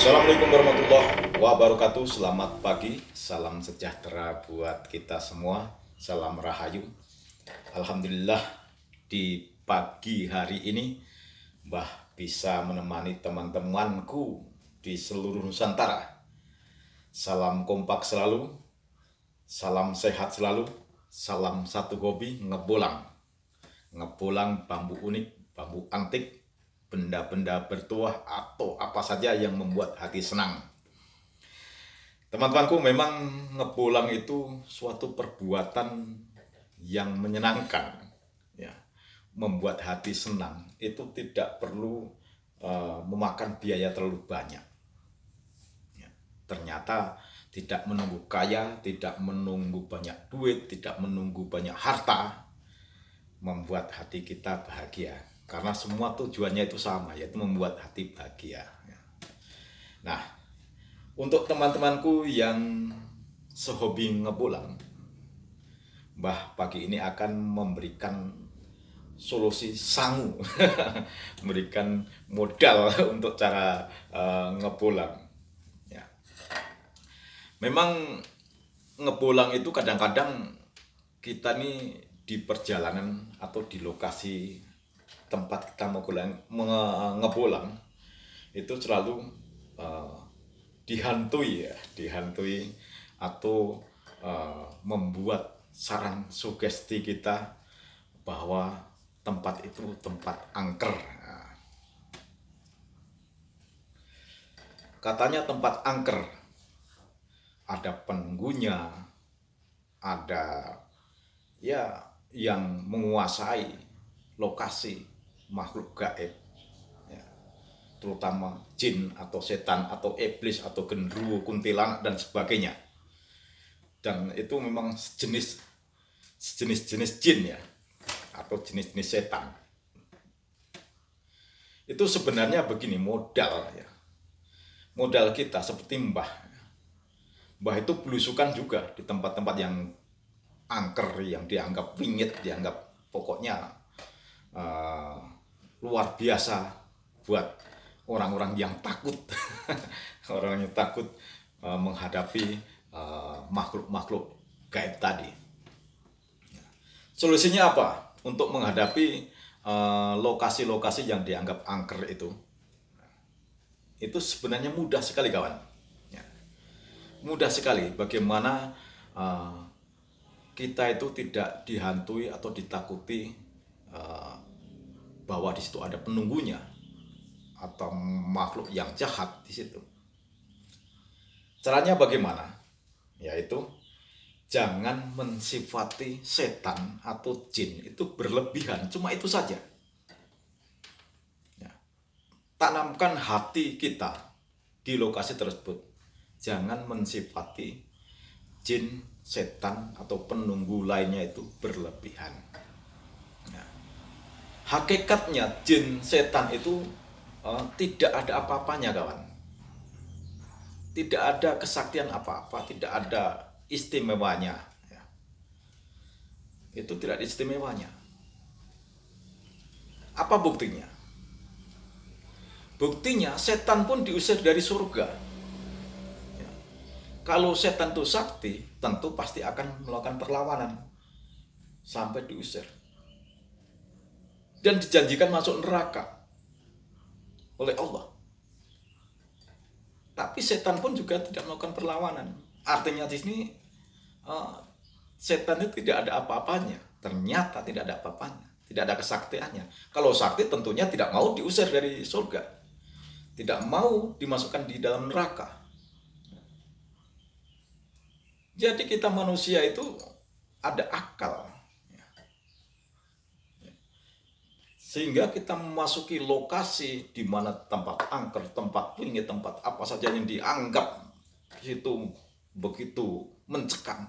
Assalamualaikum warahmatullahi wabarakatuh. Selamat pagi, salam sejahtera buat kita semua. Salam rahayu. Alhamdulillah di pagi hari ini Mbah bisa menemani teman-temanku di seluruh Nusantara. Salam kompak selalu, salam sehat selalu, salam satu hobi ngebolang. Ngebolang bambu unik, bambu antik, benda-benda bertuah atau apa saja yang membuat hati senang. Teman-temanku, memang ngebolang itu suatu perbuatan yang menyenangkan, ya. Membuat hati senang itu tidak perlu memakan biaya terlalu banyak, ya. Ternyata tidak menunggu kaya, tidak menunggu banyak duit, tidak menunggu banyak harta, membuat hati kita bahagia. Karena semua tujuannya itu sama, yaitu membuat hati bahagia. Nah, untuk teman-temanku yang sehobi ngebolang, Mbah pagi ini akan memberikan solusi sangu, memberikan modal untuk cara ngebolang. Ya. Memang ngebolang itu kadang-kadang kita nih di perjalanan atau di lokasi tempat kita ngebolang itu selalu dihantui atau membuat sarang sugesti kita bahwa tempat itu tempat angker. Nah, katanya tempat angker, ada penunggunya, ada ya yang menguasai lokasi makhluk gaib, ya, terutama jin atau setan atau iblis atau genderuwo, kuntilanak dan sebagainya. Dan itu memang jenis jin, ya, atau jenis setan. Itu sebenarnya begini, modal, ya. Modal kita seperti Mbah itu belusukan juga di tempat-tempat yang angker, yang dianggap wingit, dianggap pokoknya luar biasa buat orang-orang yang takut, orang yang takut menghadapi makhluk-makhluk gaib tadi. Solusinya apa untuk menghadapi lokasi-lokasi yang dianggap angker itu? Itu sebenarnya mudah sekali, kawan. Ya. Mudah sekali. Bagaimana kita itu tidak dihantui atau ditakuti bahwa di situ ada penunggunya atau makhluk yang jahat di situ. Caranya bagaimana? Yaitu jangan mensifati setan atau jin itu berlebihan, cuma itu saja. Ya. Tanamkan hati kita di lokasi tersebut. Jangan mensifati jin, setan atau penunggu lainnya itu berlebihan. Hakikatnya jin setan itu tidak ada apa-apanya, kawan. Tidak ada kesaktian apa-apa, tidak ada istimewanya, ya. Itu tidak ada istimewanya. Apa buktinya? Buktinya setan pun diusir dari surga, ya. Kalau setan itu sakti, tentu pasti akan melakukan perlawanan sampai diusir dan dijanjikan masuk neraka oleh Allah. Tapi setan pun juga tidak melakukan perlawanan. Artinya di sini setan itu tidak ada apa-apanya. Ternyata tidak ada apa-apanya, tidak ada kesaktiannya. Kalau sakti tentunya tidak mau diusir dari surga, tidak mau dimasukkan di dalam neraka. Jadi kita manusia itu ada akal, sehingga kita memasuki lokasi di mana tempat angker, tempat wingit, tempat apa saja yang dianggap itu begitu mencekam.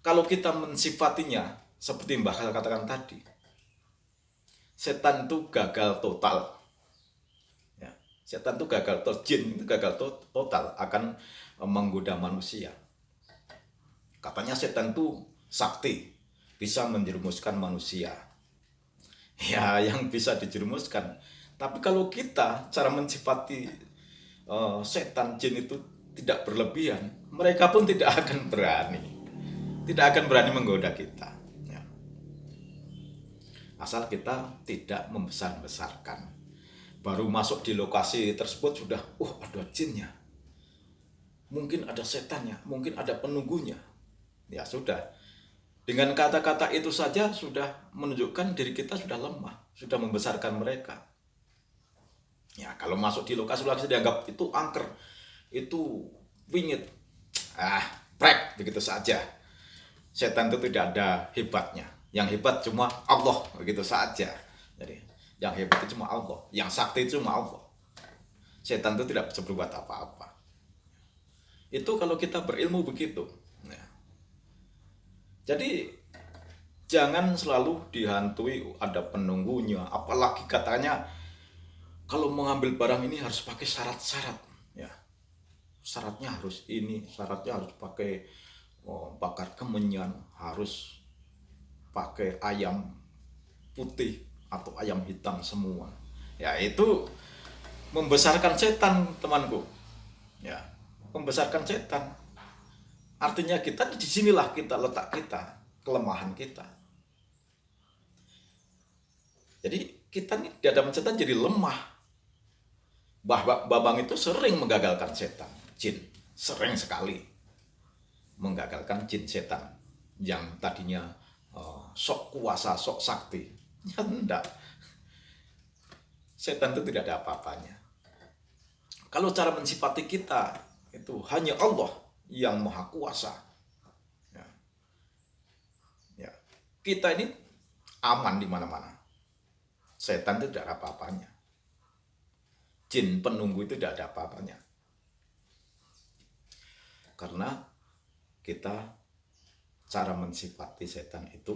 Kalau kita mensifatinya seperti Mbah katakan tadi, setan itu gagal total, ya. Setan itu gagal total, jin itu gagal total akan menggoda manusia. Katanya setan itu sakti, bisa menjerumuskan manusia. Ya, yang bisa dijerumuskan. Tapi kalau kita cara mensifati setan jin itu tidak berlebihan, mereka pun tidak akan berani menggoda kita. Ya. Asal kita tidak membesar-besarkan. Baru masuk di lokasi tersebut sudah, ada jinnya, mungkin ada setannya, mungkin ada penunggunya. Ya sudah, dengan kata-kata itu saja sudah menunjukkan diri kita sudah lemah, sudah membesarkan mereka. Ya kalau masuk di lokasi-lokasi dianggap itu angker, itu wingit, prek begitu saja. Setan itu tidak ada hebatnya, yang hebat cuma Allah, begitu saja. Jadi yang hebat itu cuma Allah, yang sakti itu cuma Allah. Setan itu tidak bisa berbuat apa-apa. Itu kalau kita berilmu begitu. Ya. Jadi jangan selalu dihantui ada penunggunya, apalagi katanya kalau mengambil barang ini harus pakai syarat-syarat. Ya. Syaratnya harus ini, syaratnya harus pakai bakar kemenyan, harus pakai ayam putih atau ayam hitam semua. Ya itu membesarkan setan, temanku. Ya, membesarkan setan. Artinya kita di sinilah kita letak kita, kelemahan kita. Jadi kita ini di hadapan setan jadi lemah. Babang itu sering menggagalkan setan, jin, sering sekali menggagalkan jin setan yang tadinya sok kuasa, sok sakti. Ya enggak. Setan itu tidak ada apa-apanya. Kalau cara mensifati kita itu hanya Allah yang maha kuasa. Ya. Ya. Kita ini aman di mana-mana. Setan itu tidak ada apa-apanya. Jin penunggu itu tidak ada apa-apanya. Karena kita cara mensifati setan itu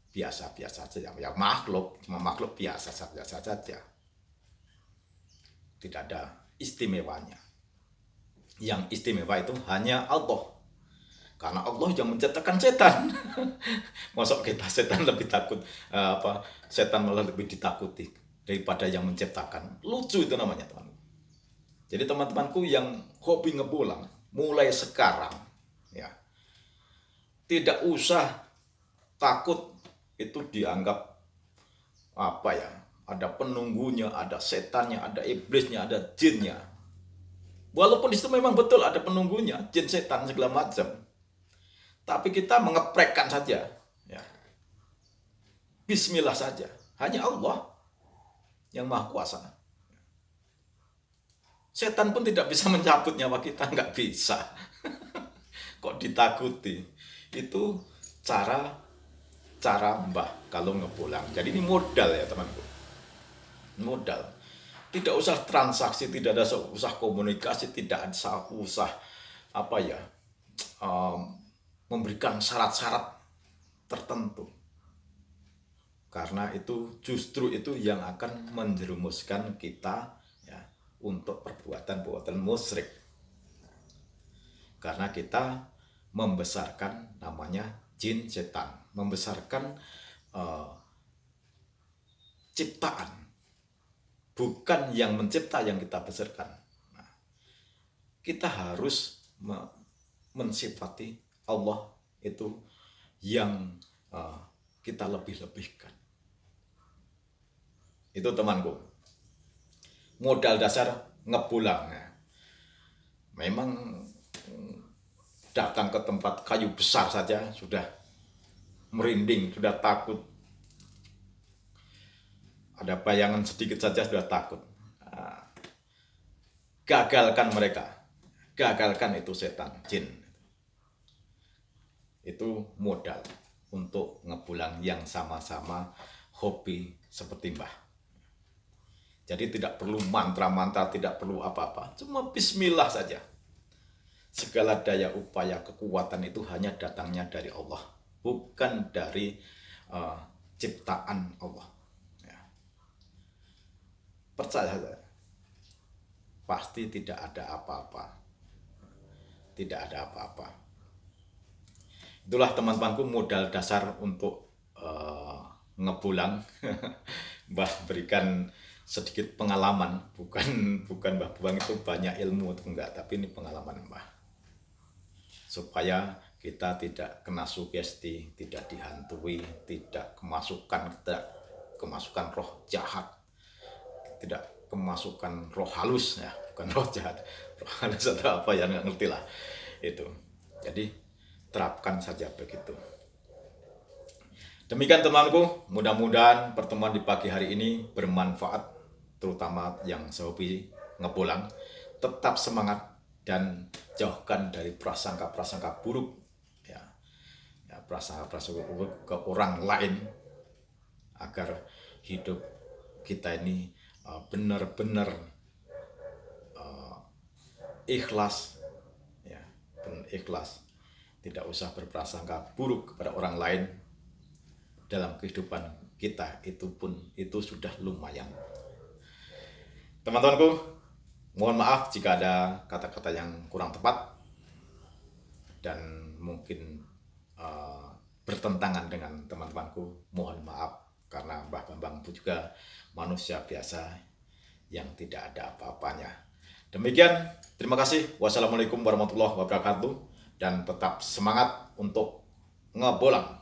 biasa-biasa saja, ya cuma makhluk biasa saja, tidak ada istimewanya. Yang istimewa itu hanya Allah, karena Allah yang menciptakan setan. Masuk kita setan lebih takut, setan malah lebih ditakuti daripada yang menciptakan. Lucu itu namanya, teman. Jadi teman-temanku yang hobi ngebulang, mulai sekarang ya tidak usah takut itu dianggap ada penunggunya, ada setannya, ada iblisnya, ada jinnya. Walaupun itu memang betul ada penunggunya, jin, setan, segala macam. Tapi kita mengeprekkan saja. Ya. Bismillah saja. Hanya Allah yang maha kuasa. Setan pun tidak bisa mencabut nyawa kita, nggak bisa. Kok ditakuti? Itu cara Mbah kalau ngepulang. Jadi ini modal ya temanku. Modal. Tidak usah transaksi, tidak ada usah komunikasi, tidak ada usah memberikan syarat-syarat tertentu. Karena itu justru itu yang akan menjerumuskan kita ya untuk perbuatan musyrik. Karena kita membesarkan namanya jin, setan, membesarkan ciptaan, bukan yang mencipta yang kita besarkan. Nah, kita harus mensifati Allah itu yang kita lebih-lebihkan. Itu temanku, modal dasar ngepulang. Ya. Memang datang ke tempat kayu besar saja sudah merinding, sudah takut. Ada bayangan sedikit saja sudah takut. Gagalkan mereka. Gagalkan itu setan, jin. Itu modal untuk ngepulang yang sama-sama hobi seperti Mbah. Jadi tidak perlu mantra-mantra, tidak perlu apa-apa. Cuma bismillah saja. Segala daya upaya kekuatan itu hanya datangnya dari Allah, bukan dari ciptaan Allah. Ya. Percaya saja, pasti tidak ada apa-apa. Tidak ada apa-apa. Itulah teman-temanku modal dasar untuk ngepulang. Mbah berikan sedikit pengalaman, bukan Mbah Buang itu banyak ilmu atau enggak, tapi ini pengalaman Mbah. Supaya kita tidak kena sugesti, tidak dihantui, tidak kemasukan roh jahat, tidak kemasukan roh halus ya, bukan roh jahat, roh halus atau apa ya nggak ngerti lah itu. Jadi terapkan saja begitu. Demikian temanku, mudah-mudahan pertemuan di pagi hari ini bermanfaat, terutama yang sehobi ngebolang. Tetap semangat dan jauhkan dari prasangka-prasangka buruk, ya, prasangka-prasangka buruk ke orang lain, agar hidup kita ini benar-benar ikhlas, ya, benar ikhlas. Tidak usah berprasangka buruk kepada orang lain. Dalam kehidupan kita itu sudah lumayan. Teman-temanku, mohon maaf jika ada kata-kata yang kurang tepat dan mungkin bertentangan dengan teman-temanku. Mohon maaf, karena Mbah Bambang itu juga manusia biasa yang tidak ada apa-apanya. Demikian, terima kasih. Wassalamualaikum warahmatullahi wabarakatuh, dan tetap semangat untuk ngebolang.